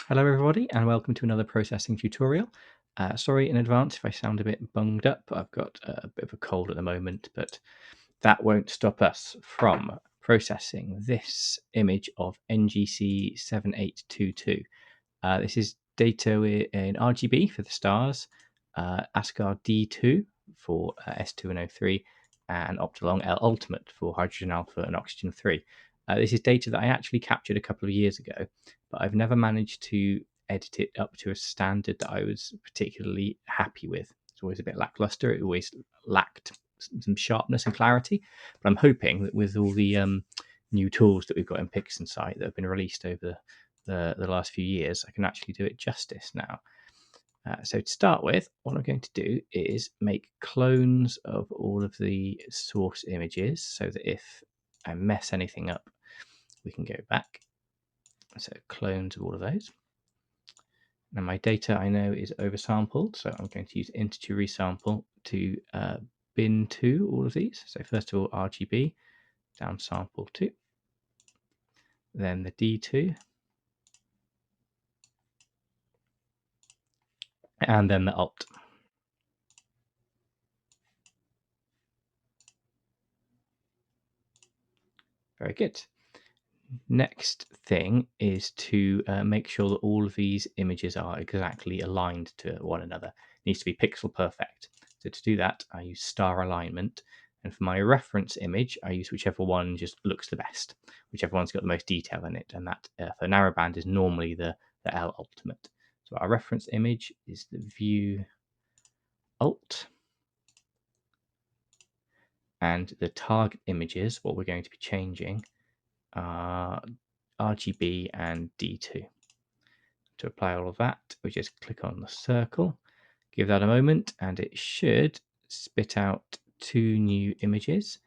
Hello everybody and welcome to another processing tutorial. Sorry in advance if I sound a bit bunged up. I've got a bit of a cold at the moment, but that won't stop us from processing this image of NGC 7822. This is data in RGB for the stars, ASCII D2 for S2 and O3, and Optilong L Ultimate for hydrogen alpha and oxygen 3. This is data that I actually captured a couple of years ago, but I've never managed to edit it up to a standard that I was particularly happy with. It's always a bit lackluster. It always lacked some sharpness and clarity, but I'm hoping that with all the new tools that we've got in PixInsight that have been released over the last few years, I can actually do it justice now. So to start with, what I'm going to do is make clones of all of the source images so that if I mess anything up, we can go back. So clones of all of those. Now my data I know is oversampled, so I'm going to use integer resample to bin to all of these. So first of all, RGB, downsample 2, then the D2, and then the alt. Very good. Next thing is to make sure that all of these images are exactly aligned to one another. It needs to be pixel perfect. So to do that, I use star alignment. And for my reference image, I use whichever one just looks the best, whichever one's got the most detail in it. And that for narrowband is normally the L Ultimate. So our reference image is the view alt. And the target images, what we're going to be changing are RGB and D2. To apply all of that, we just click on the circle, give that a moment, and it should spit out 2 new images.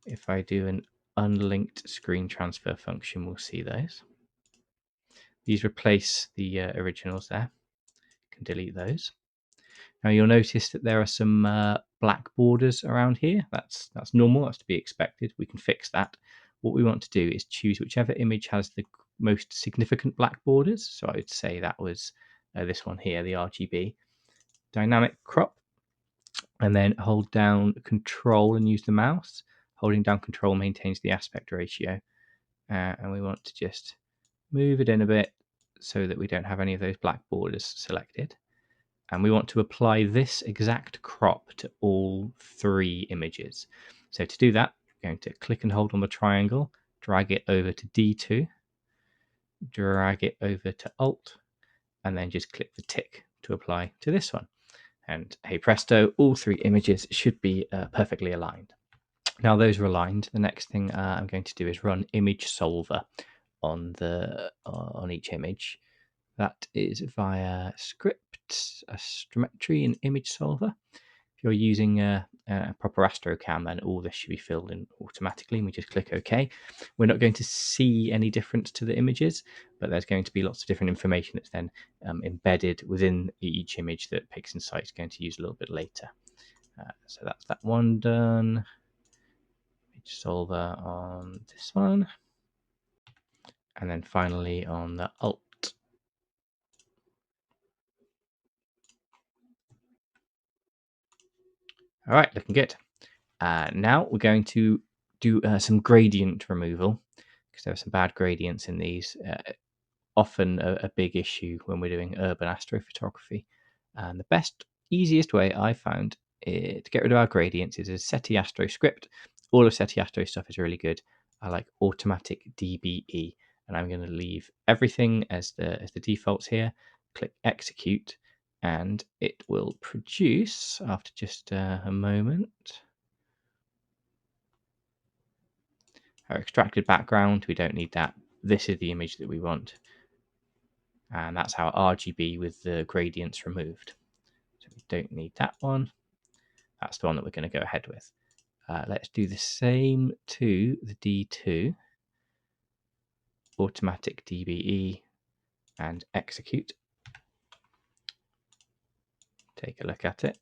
If I do an unlinked screen transfer function, we'll see those. These replace the originals there. You can delete those. Now you'll notice that there are some black borders around here. That's normal, that's to be expected. We can fix that. What we want to do is choose whichever image has the most significant black borders. So I would say that was this one here, the RGB. Dynamic crop, and then hold down Control and use the mouse. Holding down Control maintains the aspect ratio. And we want to just move it in a bit so that we don't have any of those black borders selected. And we want to apply this exact crop to all 3 images. So to do that, we're going to click and hold on the triangle, drag it over to D2, drag it over to Alt, and then just click the tick to apply to this one. And hey presto, all 3 images should be perfectly aligned. Now those are aligned, the next thing I'm going to do is run image solver on each image. That is via script, astrometry, and image solver. If you're using a proper astrocam, then all this should be filled in automatically, and we just click OK. We're not going to see any difference to the images, but there's going to be lots of different information that's then embedded within each image that PixInsight is going to use a little bit later. So that's that one done. Image solver on this one. And then finally on the alt. All right, looking good. Now we're going to do some gradient removal because there are some bad gradients in these. Often a big issue when we're doing urban astrophotography. And the best, easiest way I found to get rid of our gradients is a SETI Astro script. All of SETI Astro stuff is really good. I like automatic DBE, and I'm going to leave everything as the defaults here. Click execute, and it will produce after just a moment our extracted background. We don't need that. This is the image that we want, and that's our RGB with the gradients removed. So we don't need that one. That's the one that we're going to go ahead with. Let's do the same to the D2, automatic DBE, and execute. Take a look at it.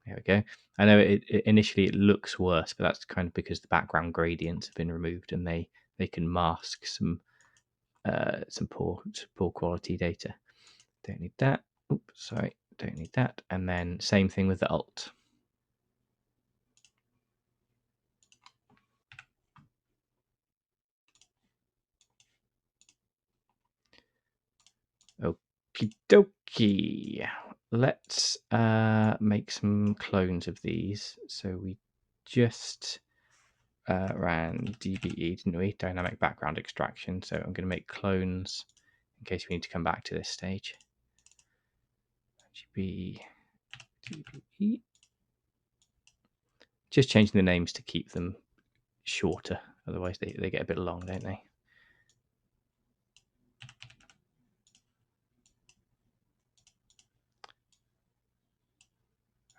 There we go. I know initially it looks worse, but that's kind of because the background gradients have been removed and they can mask some some poor quality data. Don't need that. Oops, sorry, don't need that. And then same thing with the alt. Okie dokie. Let's make some clones of these. So we just ran DBE, didn't we? Dynamic background extraction. So I'm going to make clones in case we need to come back to this stage. RGB, DBE. Just changing the names to keep them shorter. Otherwise they get a bit long, don't they?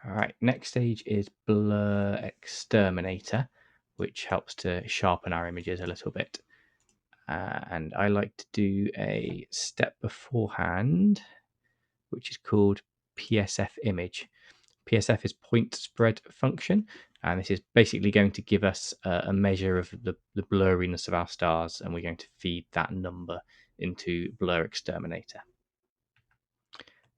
All right, next stage is Blur Exterminator, which helps to sharpen our images a little bit. And I like to do a step beforehand, which is called PSF image. PSF is point spread function, and this is basically going to give us a measure of the blurriness of our stars, and we're going to feed that number into Blur Exterminator.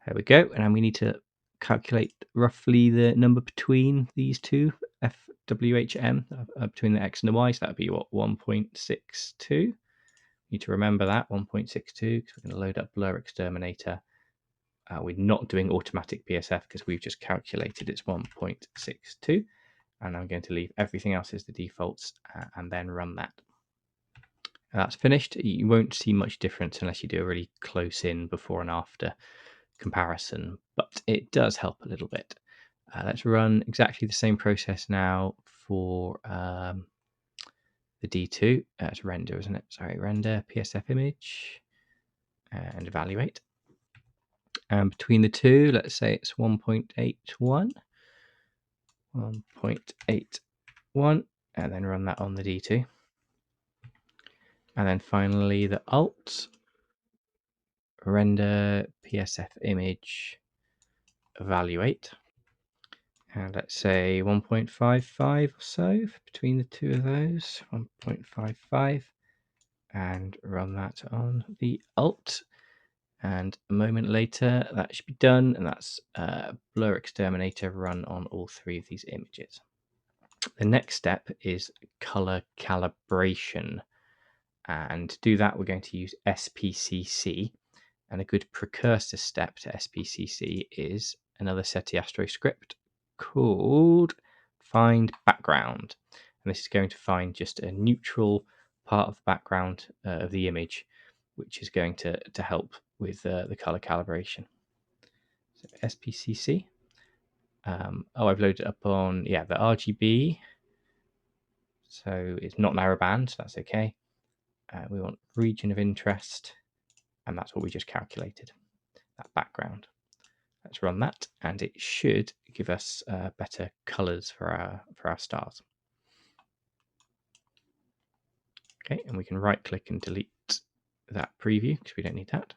There we go, and then we need to calculate roughly the number between these two, FWHM, between the X and the Y, so that would be what, 1.62? Need to remember that, 1.62, because we're going to load up Blur Exterminator. We're not doing automatic PSF because we've just calculated it's 1.62, and I'm going to leave everything else as the defaults and then run that. That's finished. You won't see much difference unless you do a really close in before and after comparison, but it does help a little bit. Let's run exactly the same process now for the D2. It's render, isn't it? Sorry, render PSF image and evaluate. And between the two, let's say it's 1.81, 1.81, and then run that on the D2. And then finally the alt, render PSF image, evaluate. And let's say 1.55 or so between the two of those, 1.55, and run that on the alt. And a moment later, that should be done, and that's Blur Exterminator run on all three of these images. The next step is color calibration, and to do that, we're going to use SPCC. And a good precursor step to SPCC is another SETI Astro script called find background, and this is going to find just a neutral part of the background of the image, which is going to help with the color calibration. So SPCC. I've loaded it up on the RGB, so it's not narrowband, so that's okay. We want region of interest, and that's what we just calculated, that background. Let's run that, and it should give us better colors for our stars. Okay, and we can right click and delete that preview because we don't need that.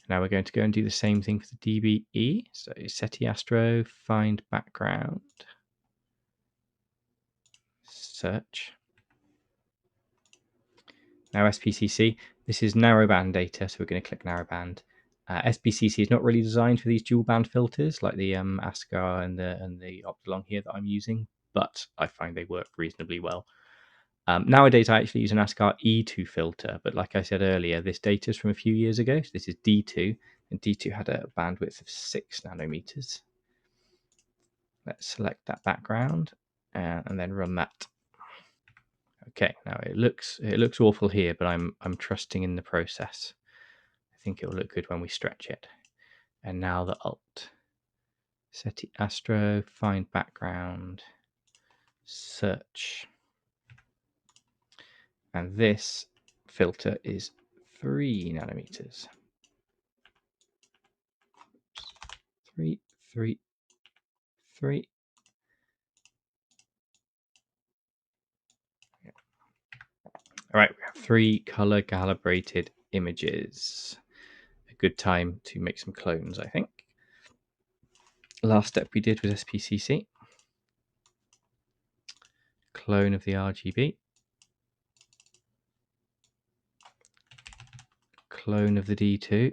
Now we're going to go and do the same thing for the DBE. So SETI Astro, find background, search. Now SPCC, this is narrowband data, so we're going to click narrowband. SPCC is not really designed for these dual band filters like the ASCAR and the Optilong here that I'm using, but I find they work reasonably well. Nowadays, I actually use an ASCAR E2 filter, but like I said earlier, this data is from a few years ago. So this is D2, and D2 had a bandwidth of 6 nanometers. Let's select that background and then run that. Okay, now it looks awful here, but I'm trusting in the process. I think it will look good when we stretch it. And now the alt. SETI Astro, find background, search. And this filter is 3 nanometers. 3, 3, 3. All right, we have 3 color calibrated images. A good time to make some clones, I think. Last step we did was SPCC. Clone of the RGB. clone of the D2.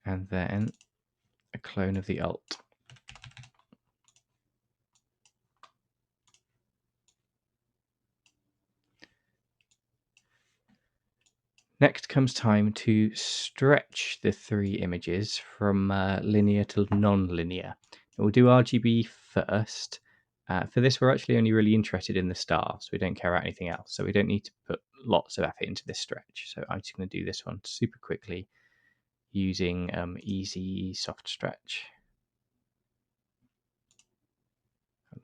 And then a clone of the alt. Next comes time to stretch the 3 images from linear to non-linear. We'll do RGB first. For this, we're actually only really interested in the stars. We don't care about anything else. So we don't need to put lots of effort into this stretch. So I'm just going to do this one super quickly using easy soft stretch.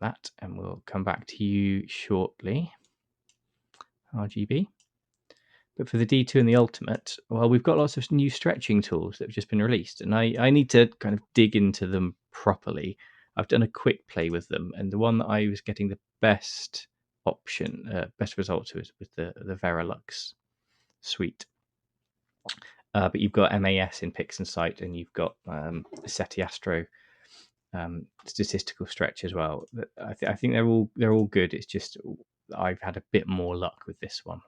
That, and we'll come back to you shortly. RGB. But for the D2 and the Ultimate, well, we've got lots of new stretching tools that have just been released, and I need to kind of dig into them properly. I've done a quick play with them, and the one that I was getting the best best results was with the Verilux suite. But you've got MAS in PixInsight, and you've got SETI Astro statistical stretch as well. I think they're all good. It's just I've had a bit more luck with this one,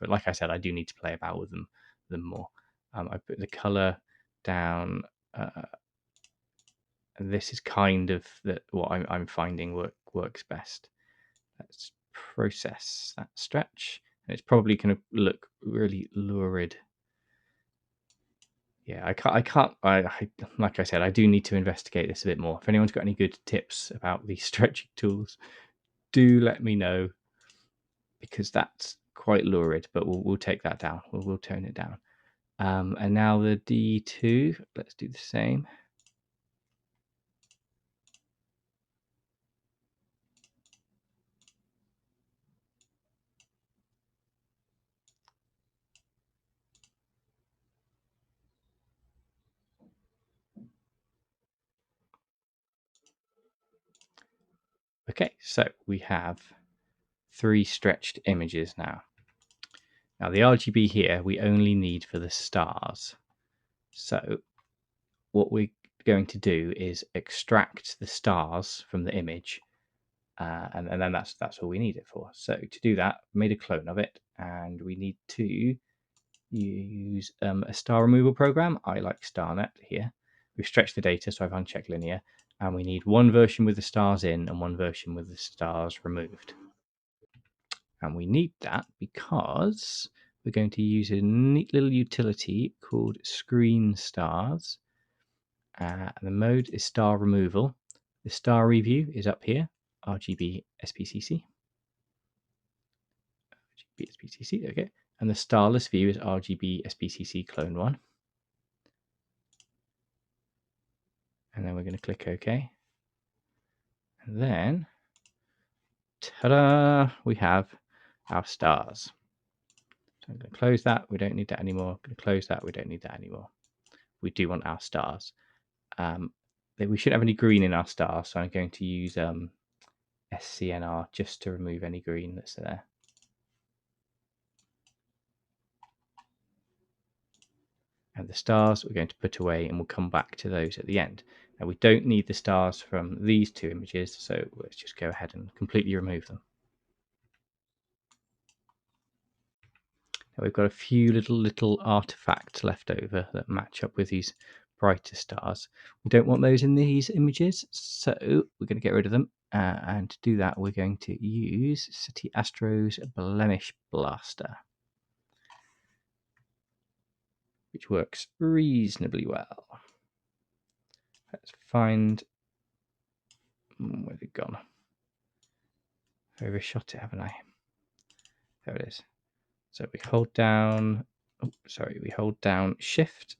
but like I said, I do need to play about with them more. I put the color down. And this is kind of what I'm finding works best. Let's process that stretch, and it's probably going to look really lurid. Yeah, I like I said, I do need to investigate this a bit more. If anyone's got any good tips about these stretching tools, do let me know, because that's quite lurid, but we'll take that down. We'll tone it down. And now the D2, let's do the same. Okay, so we have 3 stretched images now. Now the RGB here we only need for the stars. So what we're going to do is extract the stars from the image, and then that's all we need it for. So to do that, I made a clone of it, and we need to use a star removal program. I like StarNet here. We've stretched the data, so I've unchecked linear, and we need one version with the stars in and one version with the stars removed. And we need that because we're going to use a neat little utility called Screen Stars. The mode is star removal. The star review is up here, RGB SPCC. RGB SPCC, okay. And the starless view is RGB SPCC clone 1. And then we're going to click OK. And then, ta-da, we have our stars. So I'm going to close that. We don't need that anymore. I'm going to close that. We don't need that anymore. We do want our stars. We shouldn't have any green in our stars, so I'm going to use SCNR just to remove any green that's there. And the stars we're going to put away, and we'll come back to those at the end. Now we don't need the stars from these 2 images, so let's just go ahead and completely remove them. Now we've got a few little artifacts left over that match up with these brighter stars. We don't want those in these images, so we're going to get rid of them. And to do that, we're going to use SETI Astro's Blemish Blaster, which works reasonably well. Let's find... where's it gone? I overshot it, haven't I? There it is. So we hold down... we hold down Shift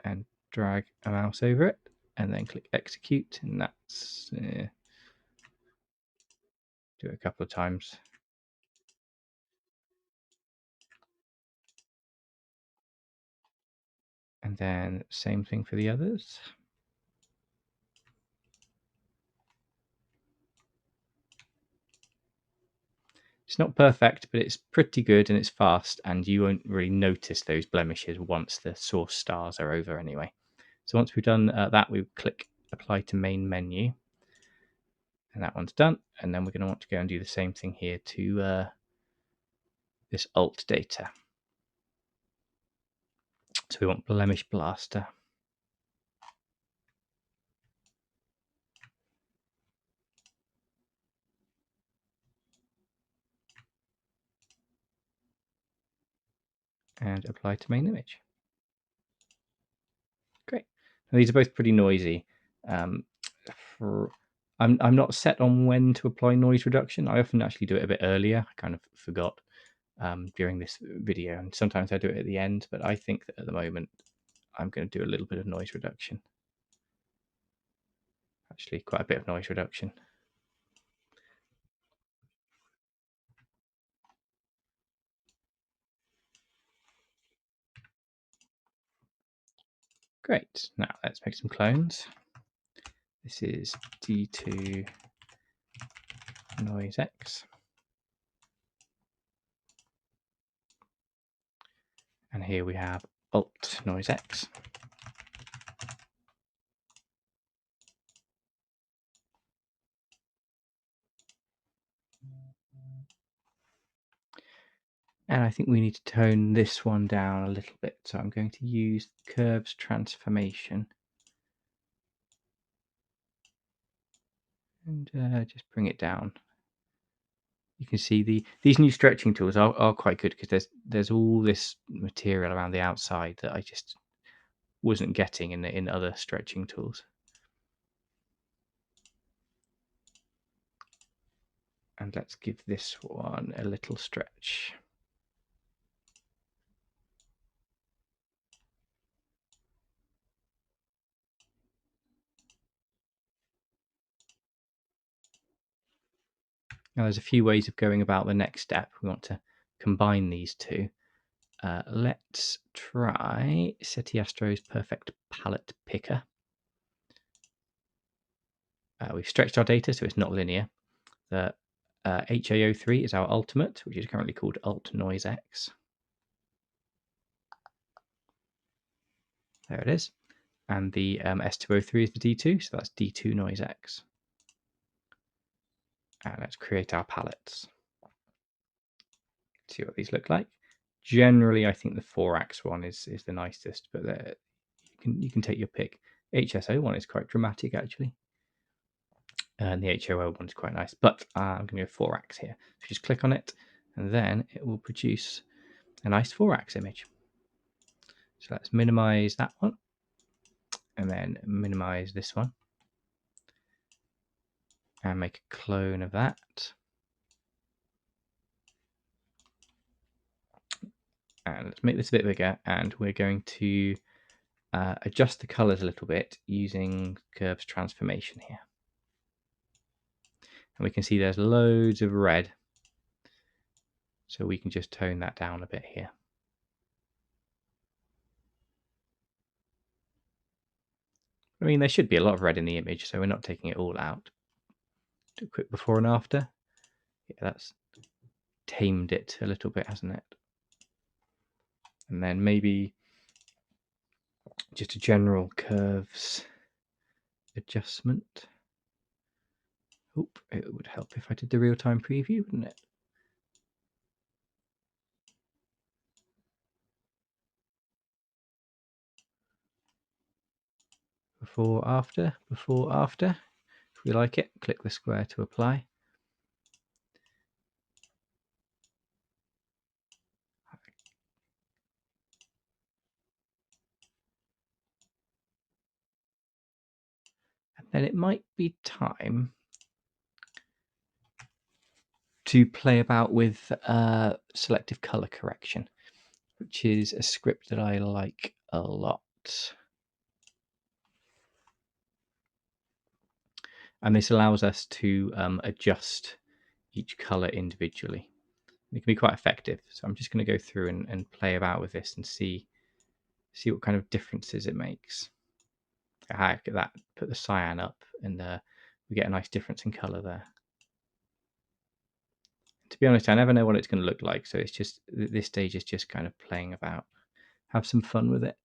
and drag a mouse over it, and then click Execute, and that's... do it a couple of times. And then same thing for the others. It's not perfect, but it's pretty good and it's fast, and you won't really notice those blemishes once the source stars are over anyway. So once we've done that, we click Apply to Main Menu, and that one's done. And then we're going to want to go and do the same thing here to this alt data. So we want blemish blaster. And apply to main image. Great. Now, these are both pretty noisy. I'm not set on when to apply noise reduction. I often actually do it a bit earlier. I kind of forgot during this video, and sometimes I do it at the end, but I think that at the moment I'm going to do a little bit of noise reduction. Actually, quite a bit of noise reduction. Great. Now let's make some clones. This is D2 noise X. And here we have alt noise X. And I think we need to tone this one down a little bit. So I'm going to use curves transformation. And just bring it down. You can see these new stretching tools are quite good because there's all this material around the outside that I just wasn't getting in other stretching tools. And let's give this one a little stretch. Now there's a few ways of going about the next step. We want to combine these two. Let's try SETI Astro's Perfect Pallet Picker. We've stretched our data so it's not linear. The HAO3 is our ultimate, which is currently called Alt Noise X. There it is. And the S203 is the D2, so that's D2 Noise X. And let's create our palettes. See what these look like. Generally, I think the 4-ax one is the nicest, but you can take your pick. HSO one is quite dramatic, actually. And the HOO one is quite nice, but I'm going to go 4-ax here. So just click on it, and then it will produce a nice 4-ax image. So let's minimize that one, and then minimize this one, and make a clone of that. And let's make this a bit bigger, and we're going to adjust the colors a little bit using curves transformation here. And we can see there's loads of red, so we can just tone that down a bit here. I mean, there should be a lot of red in the image, so we're not taking it all out. Do a quick before and after. Yeah, that's tamed it a little bit, hasn't it? And then maybe just a general curves adjustment. Oop, it would help if I did the real-time preview, wouldn't it? Before, after, before, after. If we like it, click the square to apply. And then it might be time to play about with selective color correction, which is a script that I like a lot. And this allows us to adjust each color individually. It can be quite effective. So I'm just going to go through and play about with this and see what kind of differences it makes. Look at that, put the cyan up, and we get a nice difference in color there. To be honest, I never know what it's going to look like, so it's just, this stage is just kind of playing about. Have some fun with it,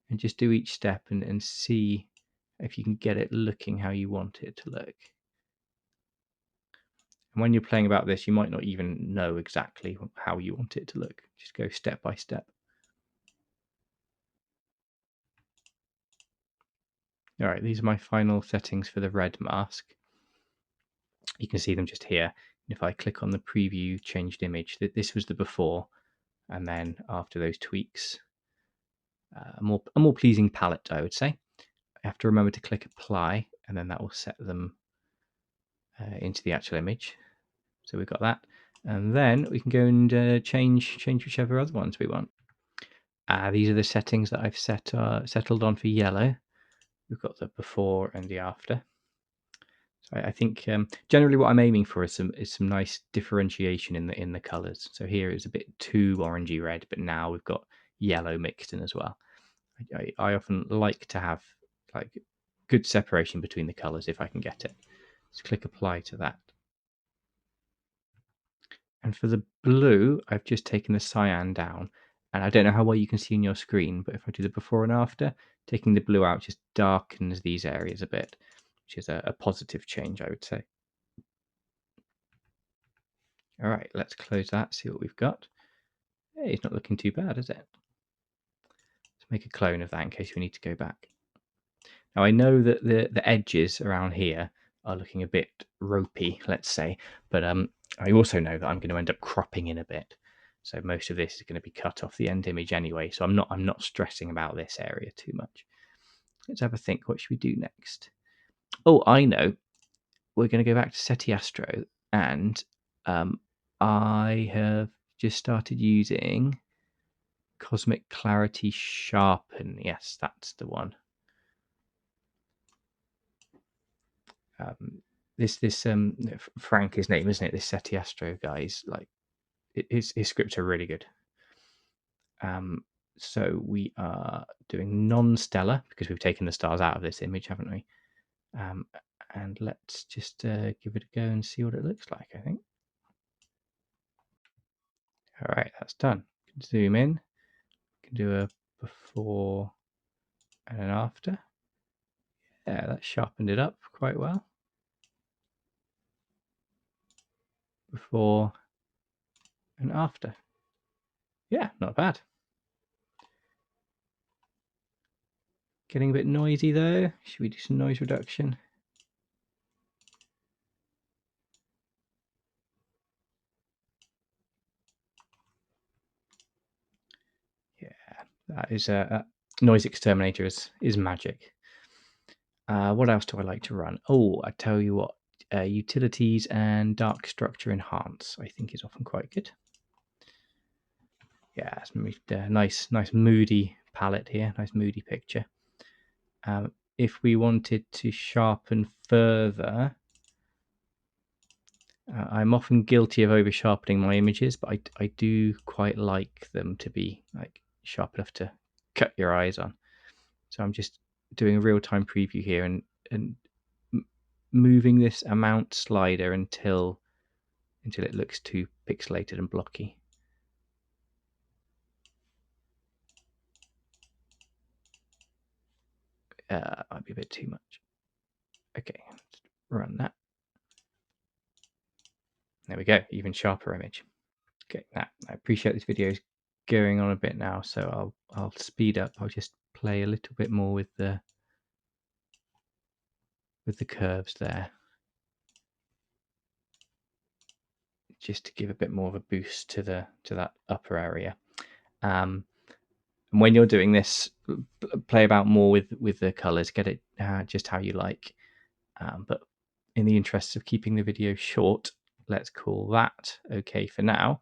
and just do each step and see if you can get it looking how you want it to look. And when you're playing about this, you might not even know exactly how you want it to look. Just go step by step. All right, these are my final settings for the red mask. You can see them just here. If I click on the preview changed image, this was the before, and then after those tweaks, a more pleasing palette, I would say. I have to remember to click apply, and then that will set them into the actual image. So we've got that, and then we can go and change whichever other ones we want. These are the settings that I've settled on for yellow. We've got the before and the after. So I think generally what I'm aiming for is some nice differentiation in the colours. So here it's a bit too orangey red, but now we've got yellow mixed in as well. I often like to have like good separation between the colours if I can get it. Let's click apply to that. And for the blue, I've just taken the cyan down. And I don't know how well you can see on your screen, but if I do the before and after, taking the blue out just darkens these areas a bit, which is a positive change, I would say. All right, let's close that, see what we've got. Hey, it's not looking too bad, is it? Let's make a clone of that in case we need to go back. Now, I know that the edges around here are looking a bit ropey, let's say, but I also know that I'm going to end up cropping in a bit. So most of this is going to be cut off the end image anyway, so I'm not stressing about this area too much. Let's have a think, what should we do next? Oh, I know. We're going to go back to SETI Astro, and I have just started using Cosmic Clarity Sharpen. Yes, that's the one. This Frank, his name, isn't it? This SETI Astro guy's like his scripts are really good. So we are doing non-stellar because we've taken the stars out of this image, haven't we? And let's just give it a go and see what it looks like, I think. All right, that's done. Zoom in. Can do a before and an after. Yeah, that sharpened it up quite well. Before and after. Yeah, not bad. Getting a bit noisy though. Should we do some noise reduction? Yeah, that is a noise exterminator is magic. What else do I like to run? Oh, I tell you what, utilities and dark structure enhance I think is often quite good. Yeah, it's nice moody palette here, nice moody picture. If we wanted to sharpen further, I'm often guilty of over sharpening my images, but I do quite like them to be like sharp enough to cut your eyes on. So I'm just doing a real-time preview here and moving this amount slider until it looks too pixelated and blocky. Might be a bit too much. Okay, let's run that. There we go, even sharper image. Okay, now I appreciate this video is going on a bit now, so I'll speed up. I'll just play a little bit more with the curves there, just to give a bit more of a boost to that upper area. And when you're doing this, play about more with the colors, get it just how you like. But in the interest of keeping the video short, let's call that okay for now.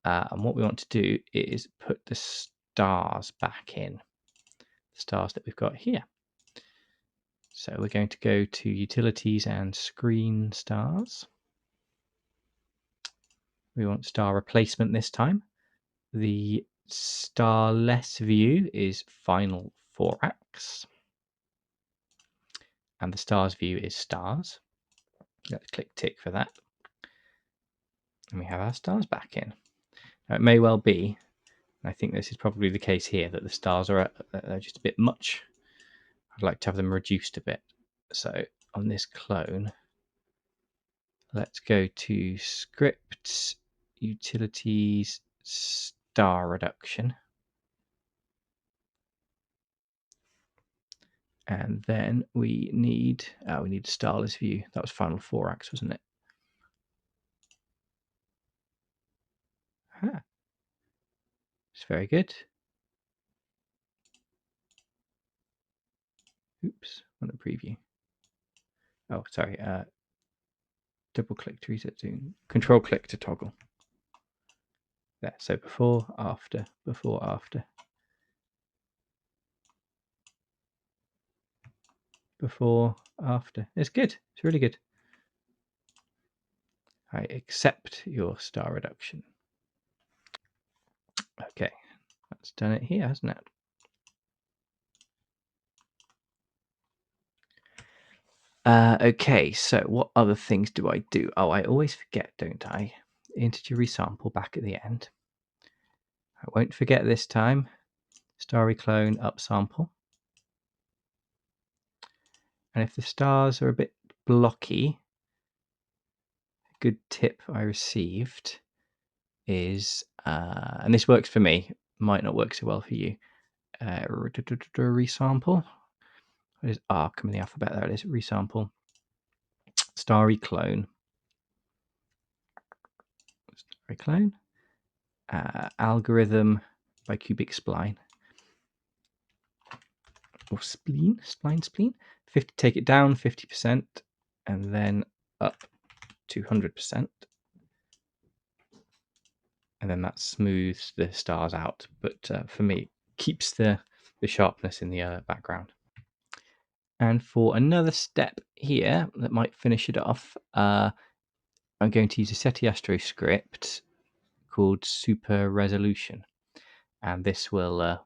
And what we want to do is put the stars back in, the stars that we've got here. So we're going to go to utilities and screen stars. We want star replacement this time. The starless view is final 4x. And the stars view is stars. Let's click tick for that. And we have our stars back in. Now it may well be, and I think this is probably the case here, that the stars are just a bit much. I'd like to have them reduced a bit. So on this clone, let's go to Scripts, Utilities, Star Reduction. And then we need a starless view. That was Final 4-ax, wasn't it? Ah, it's very good. Oops, on the preview. Oh, sorry. Double click to reset zoom. Control click to toggle. There. So before, after, before, after. Before, after. It's good. It's really good. I accept your star reduction. Okay, that's done it here, hasn't it? Okay, so what other things do I do? Oh, I always forget, don't I? Integer resample back at the end. I won't forget this time. Starry clone upsample. And if the stars are a bit blocky, a good tip I received is, and this works for me, might not work so well for you, resample. What is R? Come in the alphabet, there it is, resample. Starry clone. Starry clone. Algorithm by cubic spline. Or spleen, spleen. 50, take it down 50%, and then up to 100%. And then that smooths the stars out. But for me, keeps the sharpness in the background. And for another step here that might finish it off, I'm going to use a SETI Astro script called Super Resolution. And this will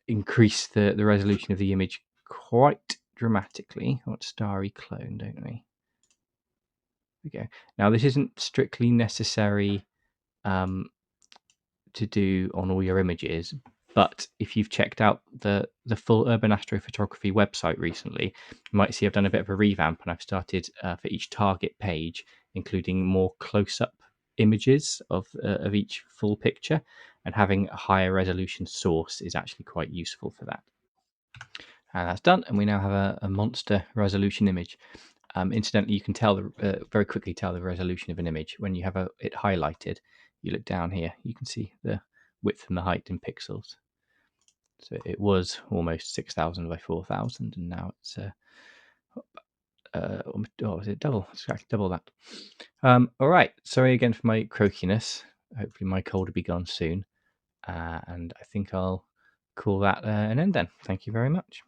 increase the resolution of the image quite dramatically. We want starry clone, don't we? There we go. Now, this isn't strictly necessary to do on all your images, but if you've checked out the full Urban Astrophotography website recently, you might see I've done a bit of a revamp, and I've started for each target page including more close-up images of each full picture, and having a higher resolution source is actually quite useful for that. And that's done, and we now have a monster resolution image. Incidentally, you can tell very quickly tell the resolution of an image when you have it highlighted. You look down here, you can see the width and the height in pixels. So it was almost 6,000 by 4,000, and now it's is it double? It's actually double that. All right. Sorry again for my croakiness. Hopefully my cold will be gone soon, and I think I'll call that an end then. Thank you very much.